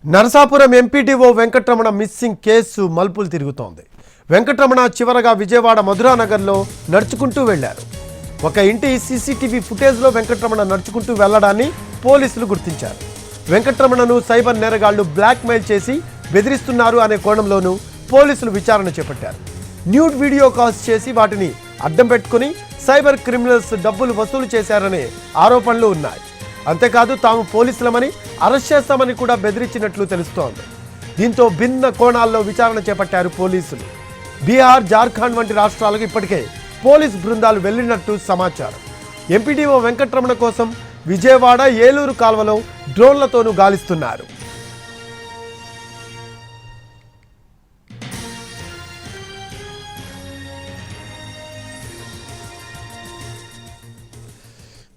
Narasapuram MPDO Venkataramana missing case మలుపులు తిరుగుతోంది. వెంకటరమణ చివరగా విజయవాడ మధురానగర్లో నడుచుకుంటూ వెళ్లారు. ఒక ఇంటి సీసీటీవీ ఫుటేజ్లో వెంకటరమణ నడుచుకుంటూ వెళ్లడాన్ని పోలీసులు గుర్తించారు. వెంకటరమణను సైబర్ నేరగాళ్లు బ్లాక్మెయిల్ చేసి బెదిరిస్తున్నారు అనే కోణంలోనూ పోలీసులు విచారణ చేపట్టారు. న్యూడ్ వీడియో కాల్స్ చేసి వాటిని అడ్డం పెట్టుకుని సైబర్ క్రిమినల్స్ డబ్బులు వసూలు చేశారనే ఆరోపణలు ఉన్నాయి. అంతేకాదు తాము పోలీసులమని అరెస్ట్ చేస్తామని కూడా బెదిరించినట్లు తెలుస్తోంది. దీంతో భిన్న కోణాల్లో విచారణ చేపట్టారు పోలీసులు. బీహార్, జార్ఖండ్ వంటి రాష్ట్రాలకు ఇప్పటికే పోలీస్ బృందాలు వెళ్లినట్టు సమాచారం. ఎంపీడీఓ వెంకటరమణ కోసం విజయవాడ, ఏలూరు కాల్వలో డ్రోన్లతోనూ గాలిస్తున్నారు.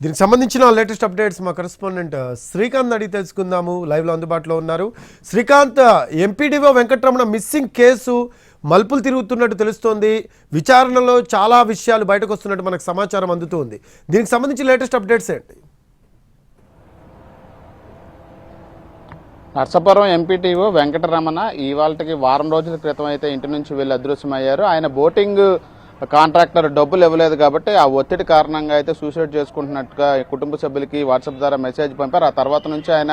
దీనికి సంబంధించిన లేటెస్ట్ అప్డేట్స్ మా కరెస్పాండెంట్ శ్రీకాంత్ అడిగి తెలుసుకుందాము. లైవ్లో అందుబాటులో ఉన్నారు. Srikanth, MPDO Venkataramana missing case మలుపులు తిరుగుతున్నట్టు తెలుస్తోంది. విచారణలో చాలా విషయాలు బయటకు వస్తున్నట్టు మనకు సమాచారం అందుతుంది. దీనికి సంబంధించి లేటెస్ట్ అప్డేట్స్ ఏంటి? నర్సాపురం ఎంపీటీఓ వెంకటరమణ ఇవాళకి వారం రోజుల క్రితం అయితే ఇంటి నుంచి వెళ్ళి అదృశ్యమయ్యారు. ఆయన బోటింగ్ కాంట్రాక్టర్ డబ్బులు ఇవ్వలేదు కాబట్టి ఆ ఒత్తిడి కారణంగా అయితే సూసైడ్ చేసుకుంటున్నట్టుగా కుటుంబ సభ్యులకి వాట్సాప్ ద్వారా మెసేజ్ పంపారు. ఆ తర్వాత నుంచి ఆయన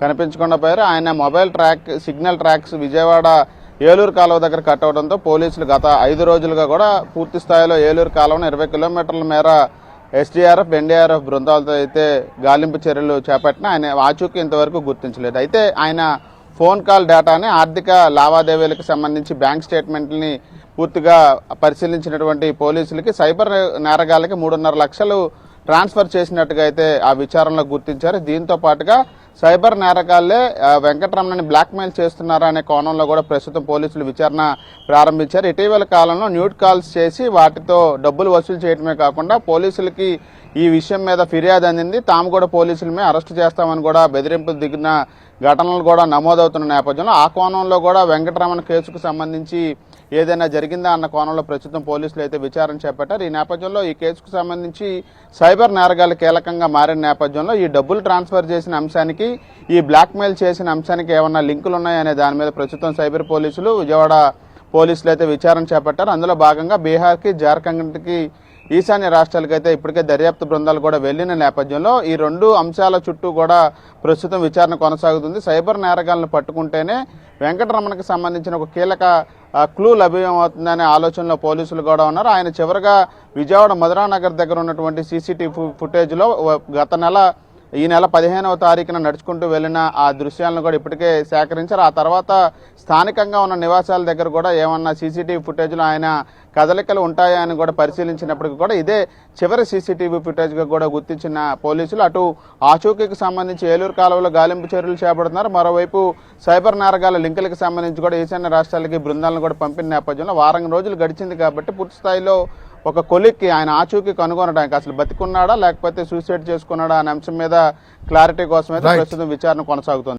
కనిపించకుండా పోయారు. ఆయన mobile signal tracks Vijayawada Eluru కాలువ దగ్గర కట్ అవడంతో పోలీసులు గత 5 రోజులుగా కూడా పూర్తి స్థాయిలో ఏలూరు కాలువను 20 కిలోమీటర్ల మేర ఎస్డీఆర్ఎఫ్, ఎన్డీఆర్ఎఫ్ బృందాలతో అయితే గాలింపు చర్యలు చేపట్టిన ఆయన ఆచూకీ ఇంతవరకు గుర్తించలేదు. అయితే ఆయన ఫోన్ కాల్ డేటాని, ఆర్థిక లావాదేవీలకు సంబంధించి బ్యాంక్ స్టేట్మెంట్ని పూర్తిగా పరిశీలించినటువంటి పోలీసులకి సైబర్ నేరగాళ్ళకి 3.5 లక్షలు ట్రాన్స్ఫర్ చేసినట్టుగా అయితే ఆ విచారణలో గుర్తించారు. దీంతో పాటుగా సైబర్ నేరగాళ్లే వెంకటరమణని బ్లాక్మెయిల్ చేస్తున్నారా అనే కోణంలో కూడా ప్రస్తుతం పోలీసులు విచారణ ప్రారంభించారు. ఇటీవల కాలంలో న్యూడ్ కాల్స్ చేసి వాటితో డబ్బులు వసూలు చేయడమే కాకుండా పోలీసులకి ఈ విషయం మీద ఫిర్యాదు అందింది. తాము కూడా పోలీసులమే అరెస్టు చేస్తామని కూడా బెదిరింపులు దిగిన ఘటనలు కూడా నమోదవుతున్న నేపథ్యంలో ఆ కోణంలో కూడా వెంకటరమణ కేసుకు సంబంధించి ఏదైనా జరిగిందా అన్న కోణంలో ప్రస్తుతం పోలీసులు అయితే విచారణ చేపట్టారు. ఈ నేపథ్యంలో ఈ కేసుకు సంబంధించి సైబర్ నేరగాళ్లు కీలకంగా మారిన నేపథ్యంలో ఈ డబ్బులు ట్రాన్స్ఫర్ చేసిన అంశానికి, ఈ బ్లాక్మెయిల్ చేసిన అంశానికి ఏమన్నా లింకులు ఉన్నాయనే దాని మీద ప్రస్తుతం సైబర్ పోలీసులు, విజయవాడ పోలీసులు అయితే విచారణ చేపట్టారు. అందులో భాగంగా బీహార్కి, జార్ఖండ్కి, ఈశాన్య రాష్ట్రాలకైతే ఇప్పటికే దర్యాప్తు బృందాలు కూడా వెళ్లిన నేపథ్యంలో ఈ 2 అంశాల చుట్టూ కూడా ప్రస్తుతం విచారణ కొనసాగుతుంది. సైబర్ నేరగాళ్లను పట్టుకుంటేనే వెంకటరమణకు సంబంధించిన ఒక కీలక క్లూ లభ్యమవుతుందనే ఆలోచనలో పోలీసులు కూడా ఉన్నారు. ఆయన చివరిగా విజయవాడ మధురానగర్ దగ్గర ఉన్నటువంటి సీసీటీవీ ఫుటేజ్లో ఈ నెల 15వ తారీఖున నడుచుకుంటూ వెళ్లిన ఆ దృశ్యాలను కూడా ఇప్పటికే సేకరించారు. ఆ తర్వాత స్థానికంగా ఉన్న నివాసాల దగ్గర కూడా ఏమన్నా సీసీటీవీ ఫుటేజ్లో ఆయన కదలికలు ఉంటాయా అని కూడా పరిశీలించినప్పటికీ కూడా ఇదే చివరి సీసీటీవీ ఫుటేజ్గా కూడా గుర్తించిన పోలీసులు అటు ఆచూకీకి సంబంధించి ఏలూరు కాలువలో గాలింపు చర్యలు చేపడుతున్నారు. మరోవైపు సైబర్ నేరగాల లింకులకు సంబంధించి కూడా ఈశాన్య రాష్ట్రాలకి బృందాలను కూడా పంపిన నేపథ్యంలో వారం రోజులు గడిచింది కాబట్టి పూర్తి స్థాయిలో ఒక కొలిక్కి ఆయన ఆచూకీ కనుగొనడానికి అసలు బతికున్నాడా లేకపోతే సూసైడ్ చేసుకున్నాడా అనే అంశం మీద క్లారిటీ కోసం అయితే ప్రస్తుతం విచారణ కొనసాగుతుంది.